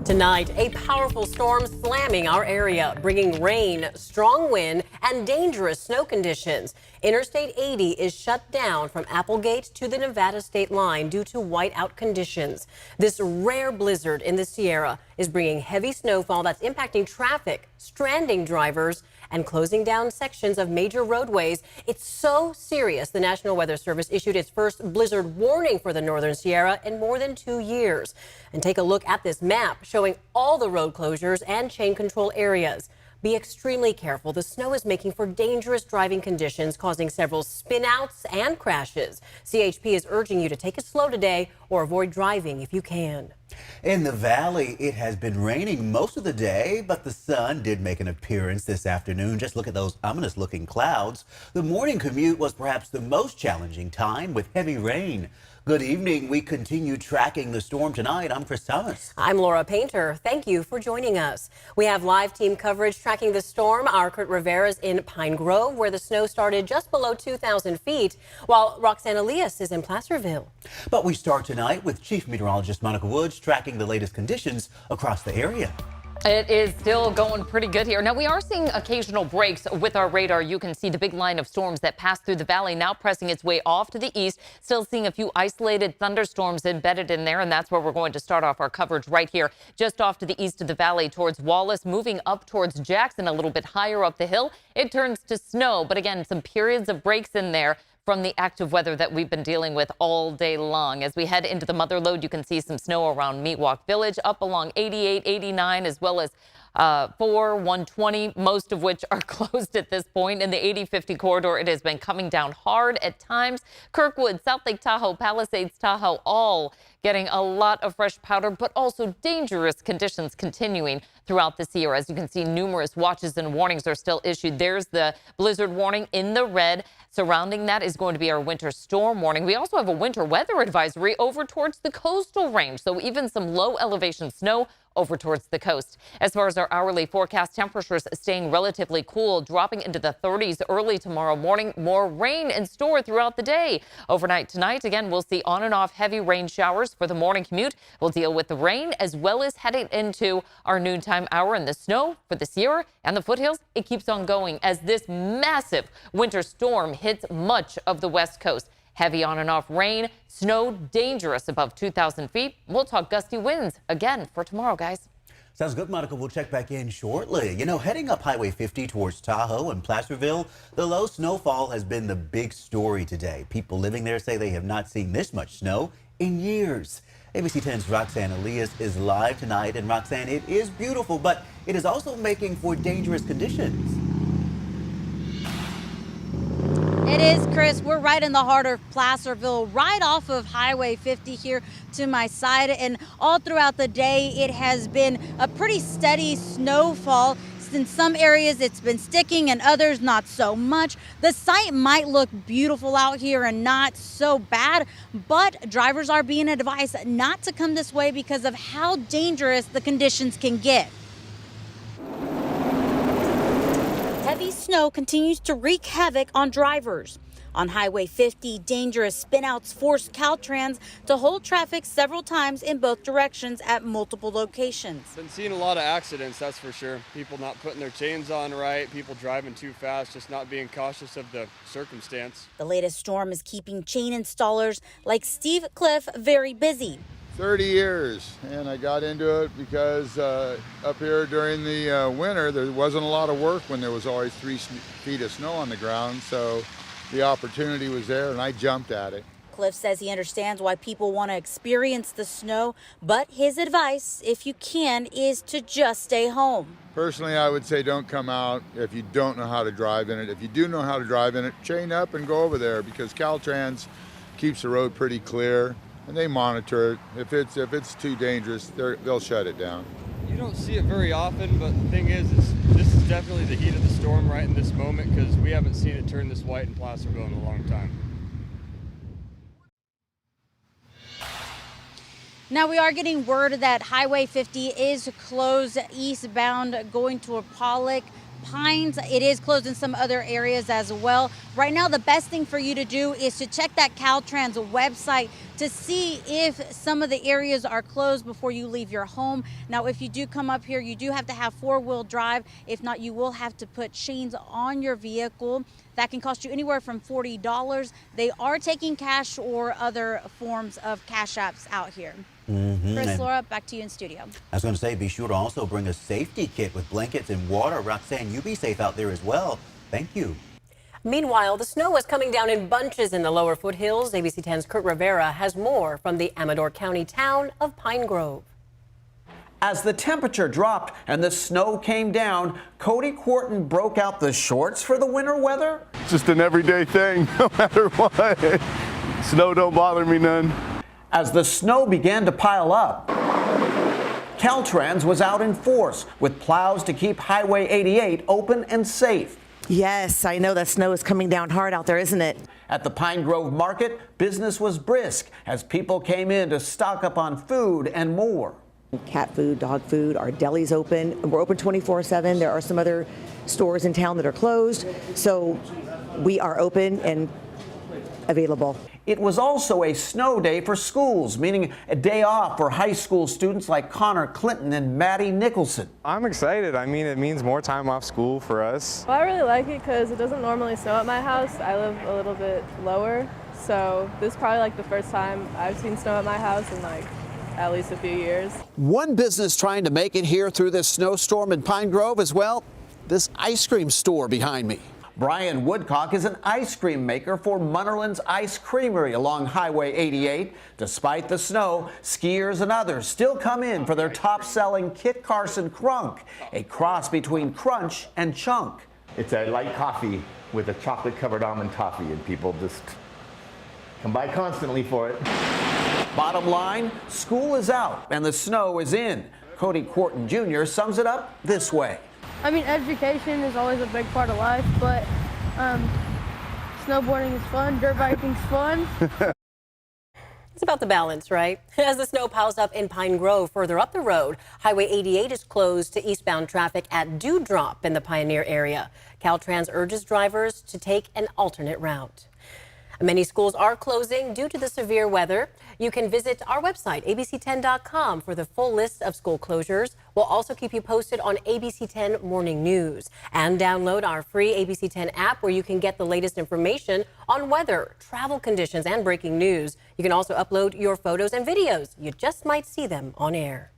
Tonight, a powerful storm slamming our area, bringing rain, strong wind, and dangerous snow conditions. Interstate 80 is shut down from Applegate to the Nevada state line due to whiteout conditions. This rare blizzard in the Sierra is bringing heavy snowfall that's impacting traffic, stranding drivers, and closing down sections of major roadways. It's so serious, the National Weather Service issued its first blizzard warning for the Northern Sierra in more than 2 years. And take a look at this map showing all the road closures and chain control areas. Be extremely careful. The snow is making for dangerous driving conditions, causing several spinouts and crashes. CHP is urging you to take it slow today or avoid driving if you can. In the valley, it has been raining most of the day, but the sun did make an appearance this afternoon. Just look at those ominous looking clouds. The morning commute was perhaps the most challenging time with heavy rain. Good evening. We continue tracking the storm tonight. I'm Chris Thomas. I'm Laura Painter. Thank you for joining us. We have live team coverage tracking the storm. Our Kurt Rivera's in Pine Grove, where the snow started just below 2,000 feet, while Roxanne Elias is in Placerville. But we start tonight with Chief Meteorologist Monica Woods tracking the latest conditions across the area. It is still going pretty good here. Now, we are seeing occasional breaks with our radar. You can see the big line of storms that pass through the valley now pressing its way off to the east. Still seeing a few isolated thunderstorms embedded in there, and that's where we're going to start off our coverage right here, just off to the east of the valley towards Wallace, moving up towards Jackson, a little bit higher up the hill. It turns to snow, but again, some periods of breaks in there from the active weather that we've been dealing with all day long. As we head into the mother lode, you can see some snow around Meatwalk Village, up along 88, 89, as well as 120, most of which are closed at this point. In the 80-50 corridor, it has been coming down hard at times. Kirkwood, South Lake Tahoe, Palisades, Tahoe, all getting a lot of fresh powder, but also dangerous conditions continuing throughout the Sierra. As you can see, numerous watches and warnings are still issued. There's the blizzard warning in the red. Surrounding that is going to be our winter storm warning. We also have a winter weather advisory over towards the coastal range, so even some low elevation snow over towards the coast. As far as our hourly forecast, temperatures staying relatively cool, dropping into the 30s early tomorrow morning. More rain in store throughout the day. Overnight tonight, again, we'll see on and off heavy rain showers for the morning commute. We'll deal with the rain as well as heading into our noontime hour, and the snow for the Sierra and the foothills. It keeps on going as this massive winter storm hits much of the west coast. Heavy on and off rain, snow dangerous above 2,000 feet. We'll talk gusty winds again for tomorrow, guys. Sounds good, Monica. We'll check back in shortly. You know, heading up Highway 50 towards Tahoe and Placerville, the low snowfall has been the big story today. People living there say they have not seen this much snow in years. ABC 10's Roxanne Elias is live tonight. And Roxanne, it is beautiful, but it is also making for dangerous conditions. It is, Chris. We're right in the heart of Placerville, right off of Highway 50 here to my side. And all throughout the day, it has been a pretty steady snowfall. In some areas, it's been sticking and others not so much. The site might look beautiful out here and not so bad, but drivers are being advised not to come this way because of how dangerous the conditions can get. Heavy snow continues to wreak havoc on drivers. On Highway 50, dangerous spinouts forced Caltrans to hold traffic several times in both directions at multiple locations. Been seeing a lot of accidents, that's for sure. People not putting their chains on right, people driving too fast, just not being cautious of the circumstance. The latest storm is keeping chain installers like Steve Cliff very busy. 30 years, and I got into it because up here during the winter there wasn't a lot of work when there was always 3 feet of snow on the ground, so the opportunity was there and I jumped at it. Cliff says he understands why people want to experience the snow, but his advice, if you can, is to just stay home. Personally, I would say don't come out if you don't know how to drive in it. If you do know how to drive in it, chain up and go over there because Caltrans keeps the road pretty clear. And they monitor it. If it's too dangerous, they'll shut it down. You don't see it very often, but the thing is this is definitely the heat of the storm right in this moment because we haven't seen it turn this white in Placerville in a long time. Now we are getting word that Highway 50 is closed eastbound going to Pollock. Pines, it is closed in some other areas as well. Right now, the best thing for you to do is to check that Caltrans website to see if some of the areas are closed before you leave your home. Now, if you do come up here, you do have to have four-wheel drive. If not, you will have to put chains on your vehicle. That can cost you anywhere from $40. They are taking cash or other forms of cash apps out here. Chris, Laura, back to you in studio. I was going to say, be sure to also bring a safety kit with blankets and water. Roxanne, you be safe out there as well. Thank you. Meanwhile, the snow is coming down in bunches in the lower foothills. ABC 10's Rivera has more from the Amador County town of Pine Grove. As the temperature dropped and the snow came down, Cody Quarton broke out the shorts for the winter weather. It's just an everyday thing, no matter what. Snow don't bother me none. As the snow began to pile up, Caltrans was out in force with plows to keep Highway 88 open and safe. Yes, I know that snow is coming down hard out there, isn't it? At the Pine Grove Market, business was brisk as people came in to stock up on food and more. Cat food, dog food, our deli's open. We're open 24/7. There are some other stores in town that are closed, so we are open and available. It was also a snow day for schools, meaning a day off for high school students like Connor Clinton and Maddie Nicholson. I'm excited. I mean, it means more time off school for us. Well, I really like it because it doesn't normally snow at my house. I live a little bit lower, so this is probably like the first time I've seen snow at my house in like at least a few years. One business trying to make it here through this snowstorm in Pine Grove as well, this ice cream store behind me. Brian Woodcock is an ice cream maker for Munnerland's Ice Creamery along Highway 88. Despite the snow, skiers and others still come in for their top-selling Kit Carson Crunk, a cross between crunch and chunk. It's a light coffee with a chocolate-covered almond toffee, and people just come by constantly for it. Bottom line, school is out and the snow is in. Cody Quarton Jr. sums it up this way. I mean, education is always a big part of life, but snowboarding is fun, dirt biking's fun. It's about the balance, right? As the snow piles up in Pine Grove further up the road, Highway 88 is closed to eastbound traffic at Dewdrop in the Pioneer area. Caltrans urges drivers to take an alternate route. Many schools are closing due to the severe weather. You can visit our website, abc10.com, for the full list of school closures. We'll also keep you posted on ABC 10 Morning News. And download our free ABC 10 app where you can get the latest information on weather, travel conditions, and breaking news. You can also upload your photos and videos. You just might see them on air.